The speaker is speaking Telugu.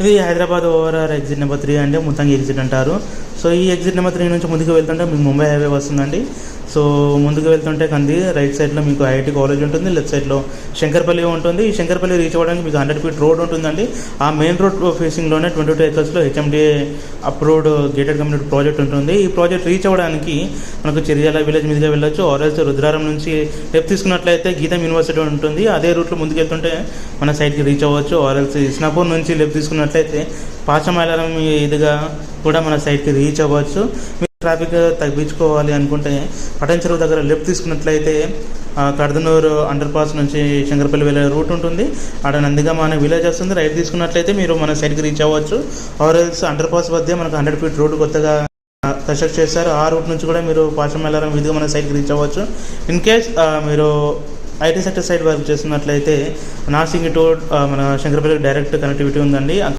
ఇది హైదరాబాద్ ఓవరాల్ ఎగ్జిట్ నెంబర్ 3 అంటే ముత్తంగి ఎగ్జిట్ అంటారు. సో ఈ ఎగ్జిట్ నెంబర్ 3 నుంచి ముందుకు వెళ్తుంటే మీకు ముంబై హైవే వస్తుందండి. సో ముందుకు వెళ్తుంటే కంది రైట్ సైడ్లో మీకు ఐఐటి కాలేజ్ ఉంటుంది, లెఫ్ట్ సైడ్లో శంకర్పల్లి ఉంటుంది. ఈ శంకర్పల్లి రీచ్ అవ్వడానికి మీకు 100 ఫీట్ రోడ్ ఉంటుందండి. ఆ మెయిన్ రోడ్ ఫేసింగ్లోనే 22 ఎకర్స్లో HMDA approved gated community project ఉంటుంది. ఈ ప్రాజెక్ట్ రీచ్ అవ్వడానికి మనకు చిర్యాల విలేజ్ మీదుగా వెళ్ళొచ్చు, ఆర్ఎల్స్ రుద్రారం నుంచి లెఫ్ట్ తీసుకున్నట్లయితే గీతం యూనివర్సిటీ ఉంటుంది. అదే రూట్లో ముందుకు వెళ్తుంటే మన సైడ్కి రీచ్ అవ్వచ్చు. ఆర్ఎల్స్ ఇస్నాపూర్ నుంచి లెఫ్ట్ తీసుకున్నట్లయితే పాచమైలారం ఇదిగా కూడా మన సైడ్కి రీచ్ అవ్వచ్చు. మీరు ట్రాఫిక్ తగ్గించుకోవాలి అనుకుంటే పటన్ చెరువు దగ్గర లెఫ్ట్ తీసుకున్నట్లయితే కర్దనూరు అండర్ పాస్ నుంచి శంకరపల్లి వెళ్ళే రూట్ ఉంటుంది. అక్కడ నందిగామ అనే విలేజ్ వస్తుంది. రైట్ తీసుకున్నట్లయితే మీరు మన సైడ్కి రీచ్ అవ్వచ్చు. ఆర్ఎల్స్ అండర్ పాస్ వద్ద మనకు 100 ఫీట్ రోడ్డు కొత్తగా కన్స్ట్రక్ట్ చేస్తారు. ఆ రూట్ నుంచి కూడా మీరు పాచమైలారం విధిగా మన సైడ్కి రీచ్ అవ్వచ్చు. ఇన్ కేస్ మీరు ఐటీ సెక్టర్ సైడ్ వర్క్ చేస్తున్నట్లయితే నార్సింగ్ టు మన శంకరపల్లికి డైరెక్ట్ కనెక్టివిటీ ఉందండి.